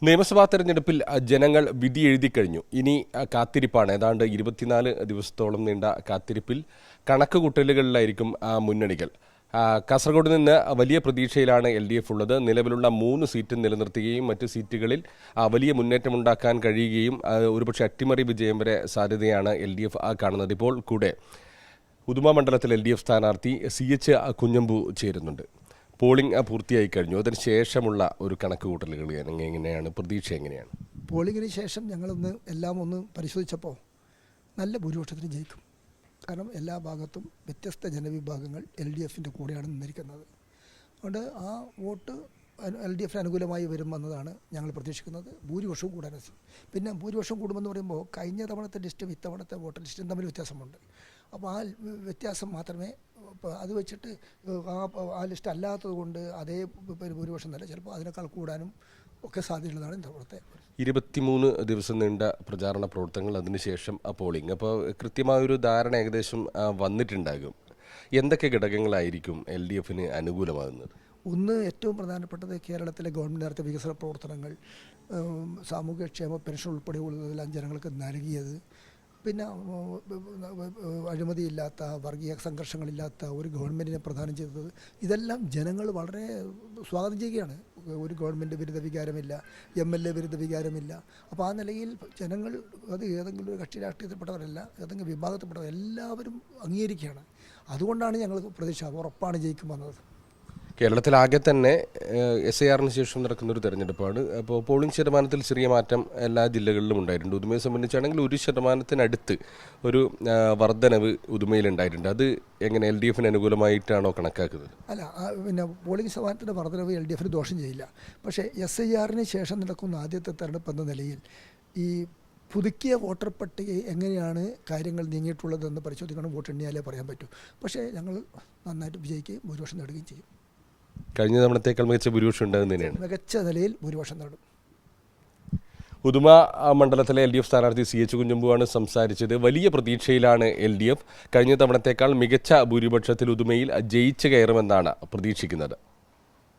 നിയമസഭാ തെരഞ്ഞെടുപ്പിൽ ജനങ്ങൾ വിധി എഴുതിക്കഴിഞ്ഞു. ഇനി കാത്തിരിപ്പാണ്. ഏതാണ്ട് 24 ദിവസത്തോളം നീണ്ട കാത്തിരിപ്പിൽ കണക്കുകൂട്ടലുകളിലായിരിക്കും മുന്നണികൾ. കാസർഗോഡ് നിന്ന് വലിയ പ്രതീക്ഷയിലാണ് LDF ഉള്ളത്. നിലവിലുള്ള 3 സീറ്റ് നിലനിർത്തുകയും മറ്റ് സീറ്റുകളിൽ വലിയ മുന്നേറ്റമുണ്ടാക്കാൻ കഴിയുകയും ഒരുപക്ഷെ അട്ടിമറി വിജയം വരെ സാധ്യതയാണ് LDF കാണുന്നത്. ഇപ്പോൾ കൂടെ ഉദുമ മണ്ഡലത്തിൽ LDF സ്ഥാനാർത്ഥി CH കുഞ്ഞമ്പു ചേരുന്നുണ്ട്. പോളിംഗ് പൂർത്തിയായി കഴിഞ്ഞു. അതിന് ശേഷമുള്ള ഒരു കണക്കുകൂട്ടലുകൾ എങ്ങനെയാണ്, പ്രതീക്ഷ എങ്ങനെയാണ്? പോളിംഗിന് ശേഷം എല്ലാം ഒന്ന് പരിശോധിച്ചപ്പോൾ നല്ല ഭൂരിപക്ഷത്തിന് ജയിക്കും. കാരണം എല്ലാ ഭാഗത്തും വ്യത്യസ്ത ജനവിഭാഗങ്ങൾ LDFൻ്റെ കൂടെയാണ് നിന്നിരിക്കുന്നത്. അതുകൊണ്ട് ആ വോട്ട് LDFന് അനുകൂലമായി വരുമെന്നതാണ് ഞങ്ങൾ പ്രതീക്ഷിക്കുന്നത്. ഭൂരിപക്ഷവും കൂടാൻ. പിന്നെ ഭൂരിപക്ഷം കൂടുമെന്ന് പറയുമ്പോൾ കഴിഞ്ഞ തവണത്തെ ലിസ്റ്റും ഇത്തവണത്തെ വോട്ടർ ലിസ്റ്റും തമ്മിൽ വ്യത്യാസമുണ്ട്. അപ്പോൾ ആ വ്യത്യാസം മാത്രമേ, അത് വെച്ചിട്ട് ആ ലിസ്റ്റ് അല്ലാത്തത് കൊണ്ട് അതേ ഭൂരിപക്ഷം തന്നെ ചിലപ്പോൾ അതിനേക്കാൾ കൂടാനും ഒക്കെ സാധ്യതയുള്ളതാണ് ഇത്തവണത്തെ. 23 ദിവസം നീണ്ട പ്രചാരണ പ്രവർത്തനങ്ങൾ, അതിനുശേഷം പോളിംഗ്. അപ്പോൾ കൃത്യമായൊരു ധാരണ ഏകദേശം വന്നിട്ടുണ്ടാകും. എന്തൊക്കെ ഘടകങ്ങളായിരിക്കും LDFന് അനുകൂലമാകുന്നത്? ഒന്ന്, ഏറ്റവും പ്രധാനപ്പെട്ടത് കേരളത്തിലെ ഗവൺമെൻറ് നടത്തിയ വികസന പ്രവർത്തനങ്ങൾ, സാമൂഹ്യക്ഷേമ പെൻഷൻ ഉൾപ്പെടെയുള്ളതെല്ലാം ജനങ്ങൾക്ക് നൽകിയത്. പിന്നെ അഴിമതിയില്ലാത്ത, വർഗീയ സംഘർഷങ്ങളില്ലാത്ത ഒരു ഗവൺമെൻറ്റിനെ പ്രദാനം ചെയ്തത്. ഇതെല്ലാം ജനങ്ങൾ വളരെ സ്വാഗതം ചെയ്യുകയാണ്. ഒരു ഗവൺമെൻറ് വിരുദ്ധ വികാരമില്ല, MLA വിരുദ്ധ വികാരമില്ല. അപ്പോൾ ആ നിലയിൽ ജനങ്ങൾ, അത് ഏതെങ്കിലും ഒരു കക്ഷി രാഷ്ട്രീയത്തിൽപ്പെട്ടവരല്ല, ഏതെങ്കിലും വിഭാഗത്തിൽപ്പെട്ടവർ, എല്ലാവരും അംഗീകരിക്കുകയാണ്. അതുകൊണ്ടാണ് ഞങ്ങൾ പ്രതീക്ഷ ഉറപ്പാണ് ജയിക്കും വന്നത്. കേരളത്തിലാകെ തന്നെ SIRന് ശേഷം നടക്കുന്നൊരു തെരഞ്ഞെടുപ്പാണ്. അപ്പോൾ പോളിംഗ് ശതമാനത്തിൽ ചെറിയ മാറ്റം എല്ലാ ജില്ലകളിലും ഉണ്ടായിട്ടുണ്ട്. ഉദുമയെ സംബന്ധിച്ചാണെങ്കിൽ 1% ഒരു വർധനവ് ഉദുമയിലുണ്ടായിട്ടുണ്ട്. അത് എങ്ങനെ LDFന് അനുകൂലമായിട്ടാണോ കണക്കാക്കുന്നത്? അല്ല, പിന്നെ പോളിംഗ് ശതമാനത്തിൻ്റെ വർധനവ് LDFന് ദോഷം ചെയ്യില്ല. പക്ഷേ SIRന് ശേഷം നടക്കുന്ന ആദ്യത്തെ തെരഞ്ഞെടുപ്പ് എന്ന നിലയിൽ ഈ പുതുക്കിയ വോട്ടർ പട്ടിക എങ്ങനെയാണ് കാര്യങ്ങൾ നീങ്ങിയിട്ടുള്ളതെന്ന് പരിശോധിക്കണം. വോട്ട് എണ്ണിയാലേ പറയാൻ പറ്റൂ. പക്ഷേ ഞങ്ങൾ നന്നായിട്ട് വിജയിക്കുകയും ഭൂരിപക്ഷം നേടുകയും ചെയ്യും. കഴിഞ്ഞ തവണത്തേക്കാൾ മികച്ച ഭൂരിപക്ഷം ഉണ്ടാകുന്ന തന്നെയാണ്. മികച്ച നിലയിൽ ഭൂരിപക്ഷം നേടും. ഉദുമ മണ്ഡലത്തിലെ LDF സ്ഥാനാർത്ഥി CH കുഞ്ഞമ്പുവാണ് സംസാരിച്ചത്. വലിയ പ്രതീക്ഷയിലാണ് LDF. കഴിഞ്ഞ തവണത്തേക്കാൾ മികച്ച ഭൂരിപക്ഷത്തിൽ ഉദുമയിൽ ജയിച്ചു കയറുമെന്നാണ് പ്രതീക്ഷിക്കുന്നത്.